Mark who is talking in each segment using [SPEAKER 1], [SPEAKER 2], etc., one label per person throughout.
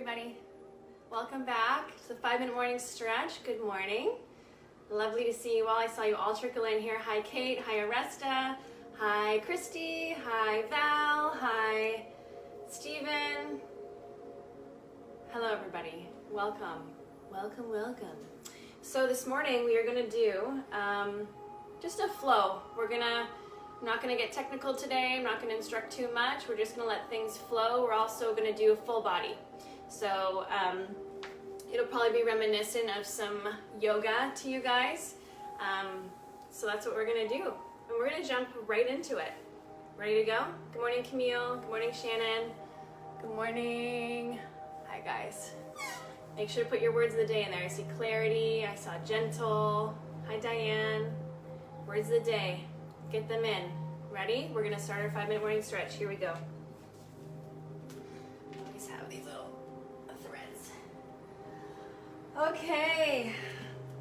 [SPEAKER 1] everybody. Welcome back to the 5-minute morning stretch. Good morning. Lovely to see you all. I saw you all trickle in here. Hi Kate, hi Aresta, hi Christy, hi Val, hi Stephen. Hello everybody. Welcome, welcome, welcome. So this morning we are going to do just a flow. I'm not going to get technical today. I'm not going to instruct too much. We're just going to let things flow. We're also going to do a full body. So it'll probably be reminiscent of some yoga to you guys. So that's what we're going to do. And we're going to jump right into it. Ready to go? Good morning, Camille. Good morning, Shannon. Good morning. Hi, guys. Make sure to put your words of the day in there. I see clarity. I saw gentle. Hi, Diane. Words of the day. Get them in. Ready? We're going to start our 5-minute morning stretch. Here we go. Always have these little threads. Okay.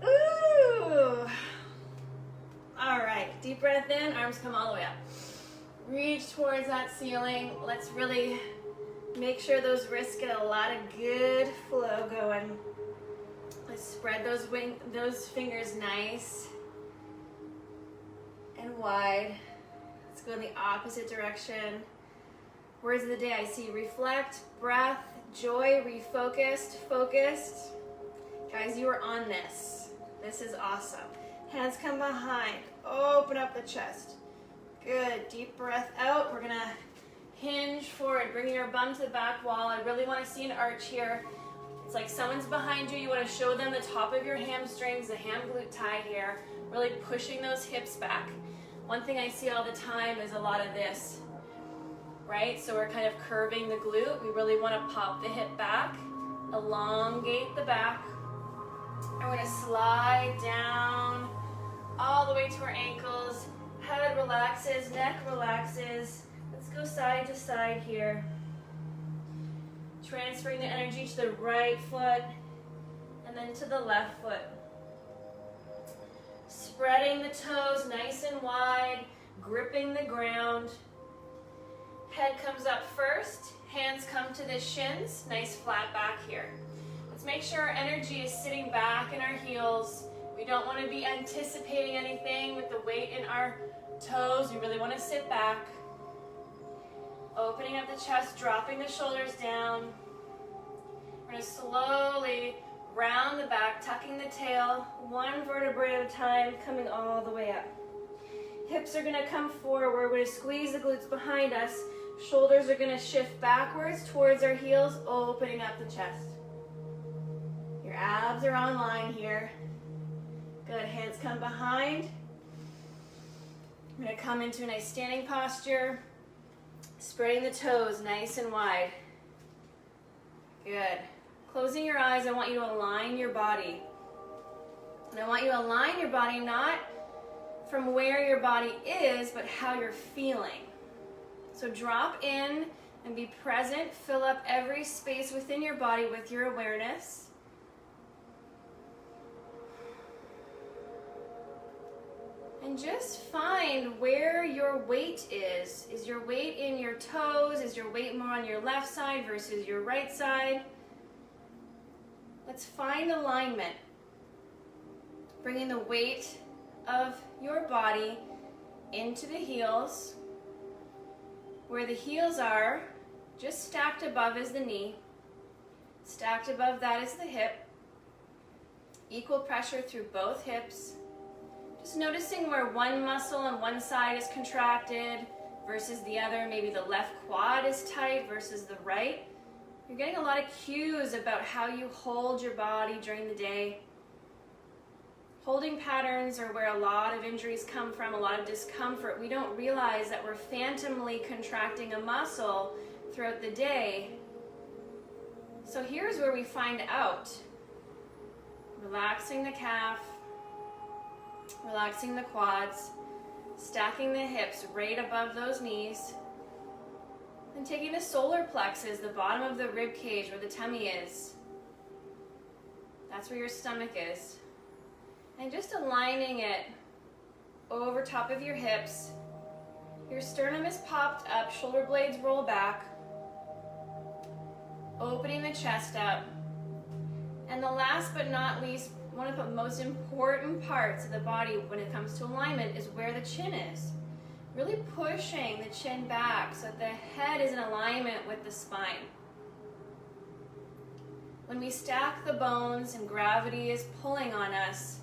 [SPEAKER 1] Ooh. All right. Deep breath in. Arms come all the way up. Reach towards that ceiling. Let's really make sure those wrists get a lot of good flow going. Let's spread those fingers nice and wide. Let's go in the opposite direction. Words of the day, I see reflect, breath, joy, refocused, focused. Guys, you are on this. This is awesome. Hands come behind. Open up the chest. Good. Deep breath out. We're gonna hinge forward, bringing your bum to the back wall. I really want to see an arch here. It's like someone's behind you. You want to show them the top of your hamstrings, the ham glute tie here. Really pushing those hips back. One thing I see all the time is a lot of this, right? So we're kind of curving the glute. We really want to pop the hip back, elongate the back. And we're going to slide down all the way to our ankles. Head relaxes, neck relaxes. Let's go side to side here. Transferring the energy to the right foot and then to the left foot. Spreading the toes nice and wide, gripping the ground. Head comes up first, hands come to the shins, nice flat back here. Let's make sure our energy is sitting back in our heels. We don't want to be anticipating anything with the weight in our toes. We really want to sit back. Opening up the chest, dropping the shoulders down. We're going to slowly round the back, tucking the tail, one vertebrae at a time, coming all the way up. Hips are going to come forward. We're going to squeeze the glutes behind us. Shoulders are going to shift backwards towards our heels, opening up the chest. Your abs are on line here. Good. Hands come behind. I'm going to come into a nice standing posture. Spreading the toes nice and wide. Good. Closing your eyes, I want you to align your body. And I want you to align your body not from where your body is, but how you're feeling. So drop in and be present. Fill up every space within your body with your awareness. And just find where your weight is. Is your weight in your toes? Is your weight more on your left side versus your right side? Let's find alignment. Bringing the weight of your body into the heels. Where the heels are, just stacked above is the knee. Stacked above that is the hip. Equal pressure through both hips. Just noticing where one muscle on one side is contracted versus the other. Maybe the left quad is tight versus the right. You're getting a lot of cues about how you hold your body during the day. Holding patterns are where a lot of injuries come from, a lot of discomfort. We don't realize that we're phantomly contracting a muscle throughout the day. So here's where we find out. Relaxing the calf. Relaxing the quads, stacking the hips right above those knees, and taking the solar plexus, the bottom of the rib cage where the tummy is. That's where your stomach is. And just aligning it over top of your hips. Your sternum is popped up, shoulder blades roll back. Opening the chest up. And the last but not least, one of the most important parts of the body when it comes to alignment is where the chin is. Really pushing the chin back so that the head is in alignment with the spine. When we stack the bones and gravity is pulling on us,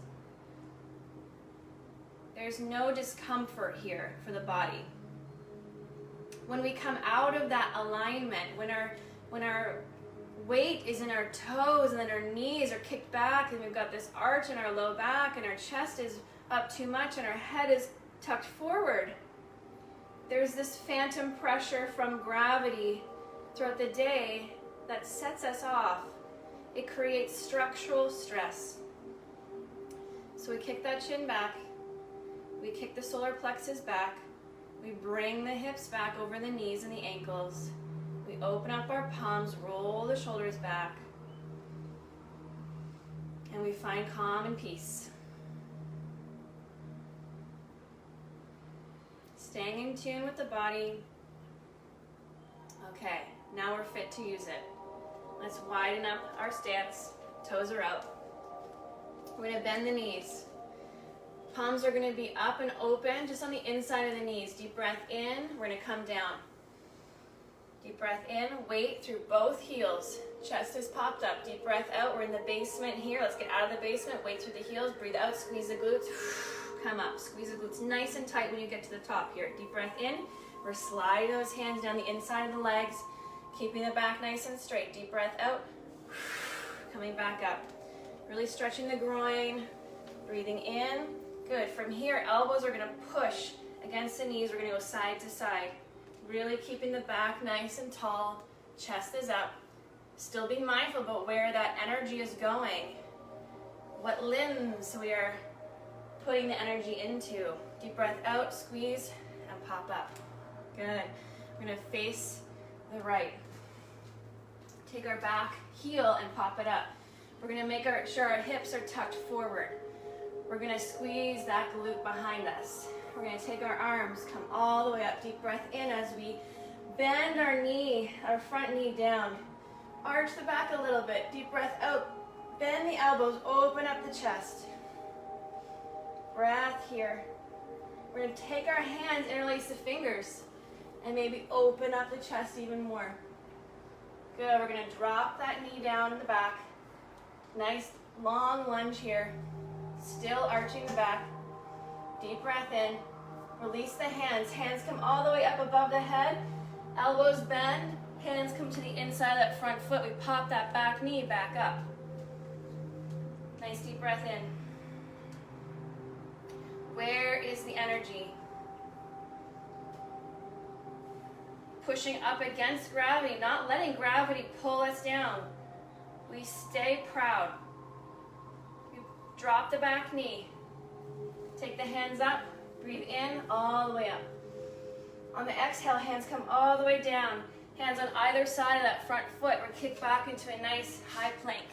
[SPEAKER 1] there's no discomfort here for the body. When we come out of that alignment, when our weight is in our toes and then our knees are kicked back and we've got this arch in our low back and our chest is up too much and our head is tucked forward, there's this phantom pressure from gravity throughout the day that sets us off. It creates structural stress. So we kick that chin back, we kick the solar plexus back, we bring the hips back over the knees and the ankles, we open up our palms, roll the shoulders back, and we find calm and peace. Staying in tune with the body. Okay, now we're fit to use it. Let's widen up our stance. Toes are out. We're going to bend the knees. Palms are going to be up and open, just on the inside of the knees. Deep breath in. We're going to come down. Deep breath in. Weight through both heels. Chest is popped up. Deep breath out. We're in the basement here. Let's get out of the basement. Weight through the heels. Breathe out. Squeeze the glutes. Come up. Squeeze the glutes nice and tight when you get to the top here. Deep breath in. We're sliding those hands down the inside of the legs. Keeping the back nice and straight. Deep breath out. Coming back up. Really stretching the groin. Breathing in. Good. From here, elbows are going to push against the knees. We're going to go side to side. Really keeping the back nice and tall. Chest is up. Still be mindful about where that energy is going. What limbs we are putting the energy into. Deep breath out, squeeze, and pop up. Good. We're going to face the right. Take our back heel and pop it up. We're going to make sure our hips are tucked forward. We're going to squeeze that glute behind us. We're going to take our arms, come all the way up. Deep breath in as we bend our knee, our front knee down. Arch the back a little bit. Deep breath out. Bend the elbows, open up the chest. Breath here. We're going to take our hands, interlace the fingers, and maybe open up the chest even more. Good. We're going to drop that knee down in the back. Nice long lunge here. Still arching the back. Deep breath in. Release the hands. Hands come all the way up above the head. Elbows bend. Hands come to the inside of that front foot. We pop that back knee back up. Nice deep breath in. Where is the energy? Pushing up against gravity, not letting gravity pull us down. We stay proud. You drop the back knee. Take the hands up. Breathe in all the way up. On the exhale, hands come all the way down. Hands on either side of that front foot. We're kicked back into a nice high plank.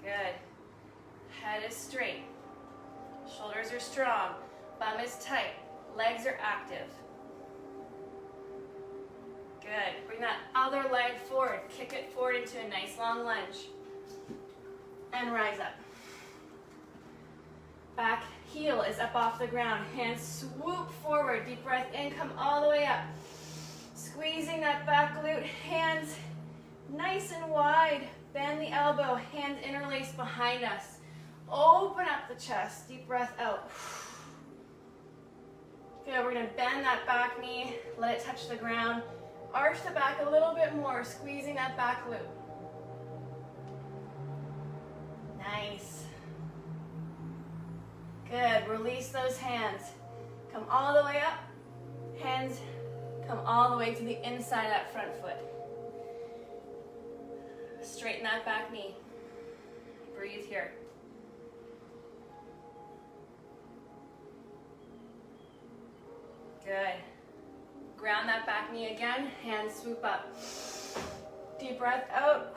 [SPEAKER 1] Good. Head is straight. Shoulders are strong. Bum is tight. Legs are active. Good. Bring that other leg forward. Kick it forward into a nice long lunge. And rise up. Back heel is up off the ground. Hands swoop forward. Deep breath in. Come all the way up. Squeezing that back glute. Hands nice and wide. Bend the elbow. Hands interlace behind us. Open up the chest. Deep breath out. Good. We're going to bend that back knee. Let it touch the ground. Arch the back a little bit more. Squeezing that back glute. Nice. Good. Release those hands. Come all the way up. Hands come all the way to the inside of that front foot. Straighten that back knee. Breathe here. Good. Ground that back knee again. Hands swoop up. Deep breath out.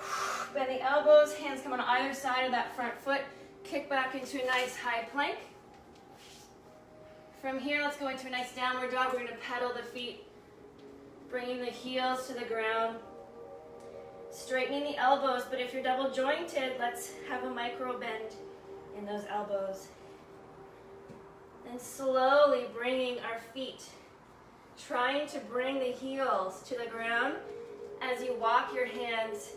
[SPEAKER 1] Bend the elbows. Hands come on either side of that front foot. Kick back into a nice high plank. From here, let's go into a nice downward dog. We're going to pedal the feet, bringing the heels to the ground. straightening the elbows, but if you're double jointed, let's have a micro bend in those elbows. And slowly bringing our feet, trying to bring the heels to the ground as you walk your hands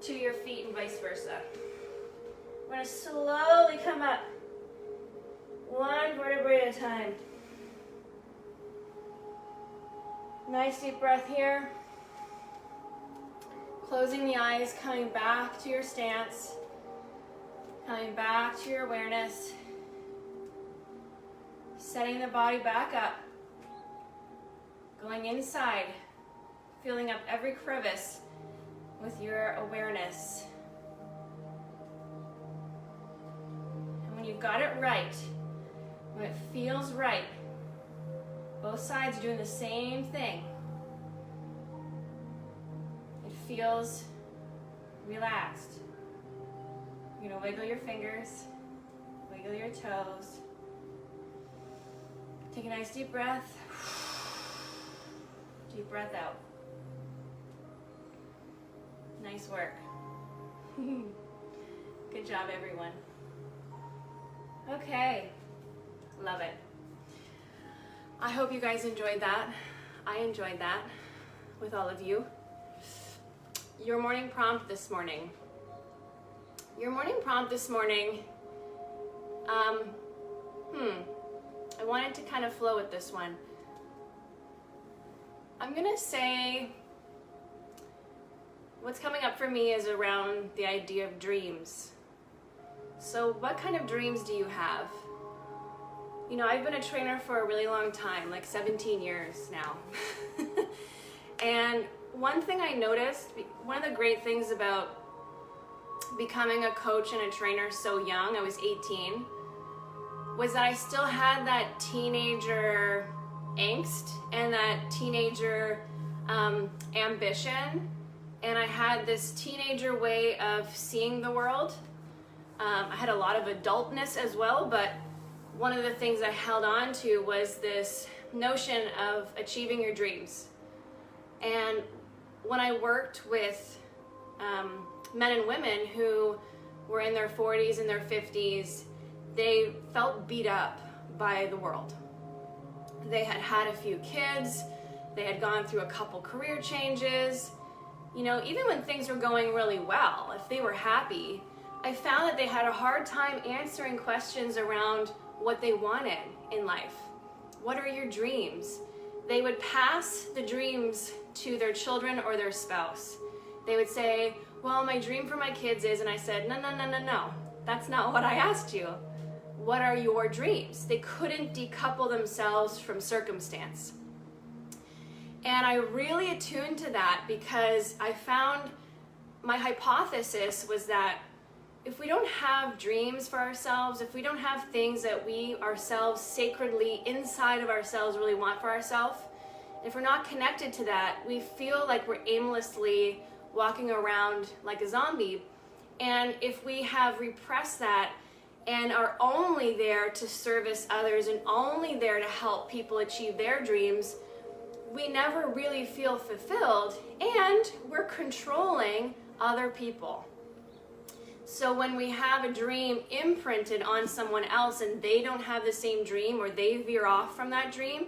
[SPEAKER 1] to your feet and vice versa. We're going to slowly come up, one vertebrae at a time. Nice deep breath here. Closing the eyes, coming back to your stance, coming back to your awareness, setting the body back up, going inside, filling up every crevice with your awareness. And when you've got it right, when it feels right, both sides are doing the same thing. It feels relaxed. You're going to wiggle your fingers, wiggle your toes. Take a nice deep breath. Deep breath out. Nice work. Good job, everyone. Okay, love it. I hope you guys enjoyed that. I enjoyed that with all of you. Your morning prompt this morning. I wanted to kind of flow with this one. I'm gonna say what's coming up for me is around the idea of dreams. So what kind of dreams do you have? You know, I've been a trainer for a really long time, like 17 years now. And one thing I noticed, one of the great things about becoming a coach and a trainer so young, I was 18, was that I still had that teenager angst and that teenager ambition, and I had this teenager way of seeing the world. I had a lot of adultness as well, but one of the things I held on to was this notion of achieving your dreams. And when I worked with men and women who were in their 40s and their 50s, they felt beat up by the world. They had had a few kids, they had gone through a couple career changes. You know, even when things were going really well, if they were happy, I found that they had a hard time answering questions around what they wanted in life. What are your dreams? They would pass the dreams to their children or their spouse. They would say, well, my dream for my kids is, and I said, no, that's not what I asked you. What are your dreams? They couldn't decouple themselves from circumstance. And I really attuned to that because I found my hypothesis was that if we don't have dreams for ourselves, if we don't have things that we ourselves sacredly inside of ourselves really want for ourselves, if we're not connected to that, we feel like we're aimlessly walking around like a zombie. And if we have repressed that and are only there to service others and only there to help people achieve their dreams, we never really feel fulfilled, and we're controlling other people. So when we have a dream imprinted on someone else and they don't have the same dream or they veer off from that dream,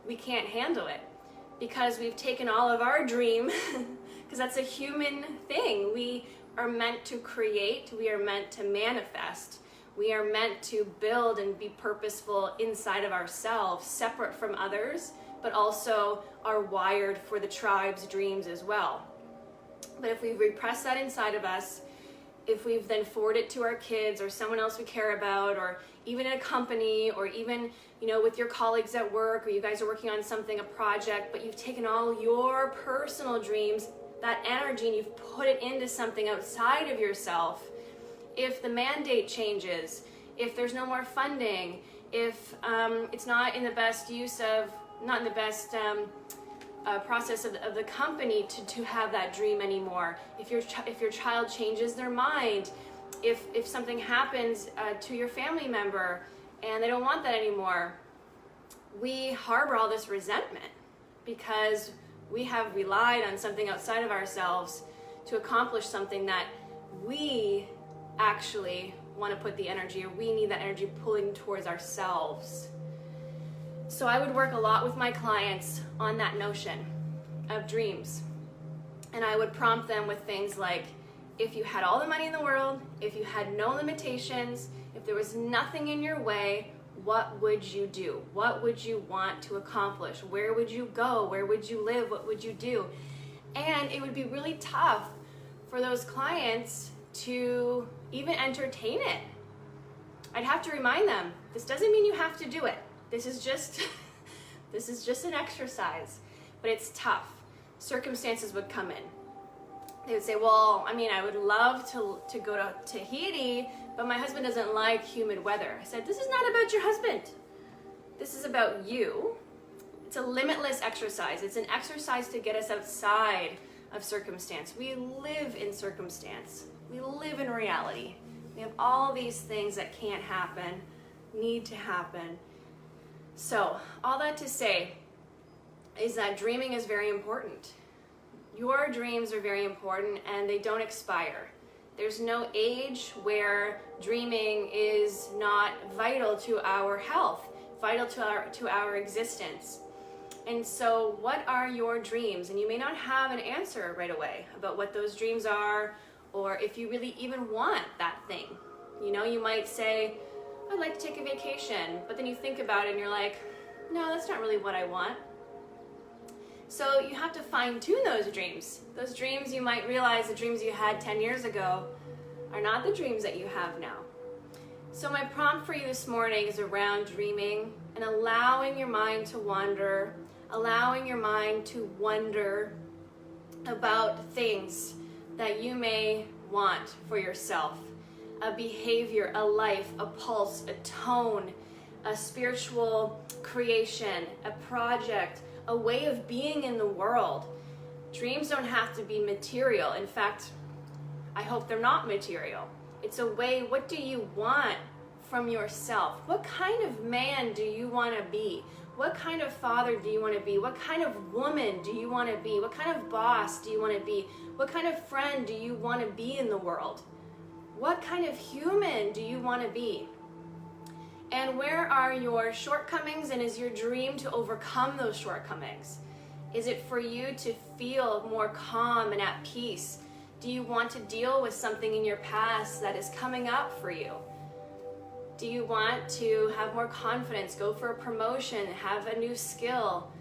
[SPEAKER 1] we can't handle it because we've taken all of our dream, because that's a human thing. We are meant to create, we are meant to manifest, we are meant to build and be purposeful inside of ourselves, separate from others, but also are wired for the tribe's dreams as well. But if we repress that inside of us, if we've then forwarded it to our kids or someone else we care about, or even in a company, or even, you know, with your colleagues at work, or you guys are working on something, a project, but you've taken all your personal dreams, that energy, and you've put it into something outside of yourself, if the mandate changes, if there's no more funding, if it's not in the best use of, not in the best process of the company to have that dream anymore, if your child changes their mind, if something happens to your family member and they don't want that anymore, we harbor all this resentment because we have relied on something outside of ourselves to accomplish something that we actually want to put the energy, or we need that energy pulling towards ourselves. So I would work a lot with my clients on that notion of dreams. And I would prompt them with things like, if you had all the money in the world, if you had no limitations, if there was nothing in your way, what would you do? What would you want to accomplish? Where would you go? Where would you live? What would you do? And it would be really tough for those clients to even entertain it. I'd have to remind them, this doesn't mean you have to do it. This is just an exercise, but it's tough. Circumstances would come in. They would say, well, I mean, I would love to go to Tahiti, but my husband doesn't like humid weather. I said, this is not about your husband. This is about you. It's a limitless exercise. It's an exercise to get us outside of circumstance. We live in circumstance. We live in reality. We have all these things that can't happen, need to happen. So, all that to say is that dreaming is very important. Your dreams are very important, and they don't expire. There's no age where dreaming is not vital to our health, vital to our existence. And so what are your dreams? And you may not have an answer right away about what those dreams are, or if you really even want that thing. You know, you might say, I'd like to take a vacation, but then you think about it and you're like, no, that's not really what I want. So you have to fine tune those dreams. Those dreams, you might realize the dreams you had 10 years ago are not the dreams that you have now. So my prompt for you this morning is around dreaming and allowing your mind to wander, allowing your mind to wonder about things that you may want for yourself. A behavior, a life, a pulse, a tone, a spiritual creation, a project, a way of being in the world. Dreams don't have to be material. In fact, I hope they're not material. It's a way, what do you want from yourself? What kind of man do you want to be? What kind of father do you want to be? What kind of woman do you want to be? What kind of boss do you want to be? What kind of friend do you want to be in the world? What kind of human do you want to be? And where are your shortcomings, and is your dream to overcome those shortcomings? Is it for you to feel more calm and at peace? Do you want to deal with something in your past that is coming up for you? Do you want to have more confidence, go for a promotion, have a new skill?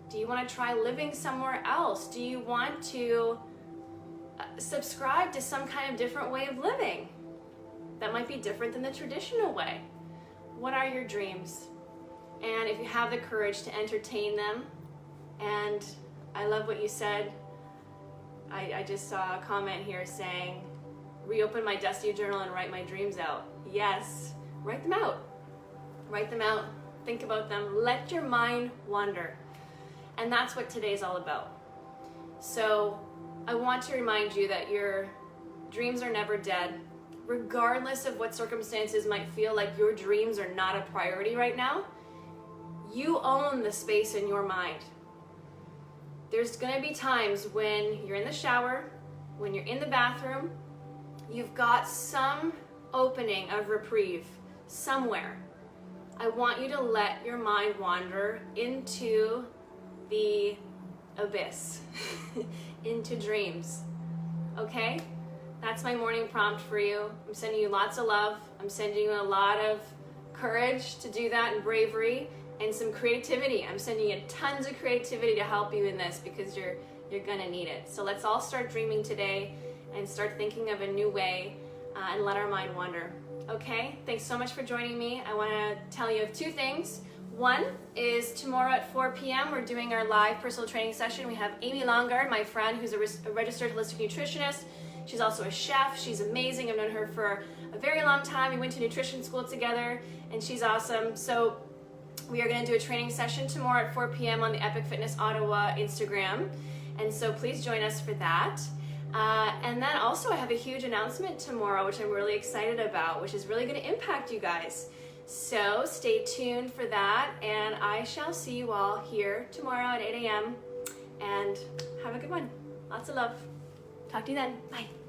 [SPEAKER 1] Do you want to try living somewhere else? Do you want to subscribe to some kind of different way of living that might be different than the traditional way? What are your dreams? And if you have the courage to entertain them, and I love what you said. I just saw a comment here saying, reopen my dusty journal and write my dreams out. Yes, write them out. Write them out, think about them, let your mind wander. And that's what today's all about. So I want to remind you that your dreams are never dead. Regardless of what circumstances might feel like your dreams are not a priority right now, you own the space in your mind. There's going to be times when you're in the shower, when you're in the bathroom, you've got some opening of reprieve somewhere. I want you to let your mind wander into the abyss, into dreams, okay? That's my morning prompt for you. I'm sending you lots of love. I'm sending you a lot of courage to do that, and bravery, and some creativity. I'm sending you tons of creativity to help you in this, because you're gonna need it. So let's all start dreaming today and start thinking of a new way and let our mind wander. Okay, thanks so much for joining me. I wanna tell you of two things. One is tomorrow at 4 p.m. we're doing our live personal training session. We have Amy Longard, my friend, who's a registered holistic nutritionist. She's also a chef. She's amazing. I've known her for a very long time. We went to nutrition school together, and she's awesome. So we are going to do a training session tomorrow at 4 p.m. on the Epic Fitness Ottawa Instagram. And so please join us for that. And then also I have a huge announcement tomorrow, which I'm really excited about, which is really going to impact you guys. So stay tuned for that, and I shall see you all here tomorrow at 8 a.m. And have a good one. Lots of love. Talk to you then. Bye.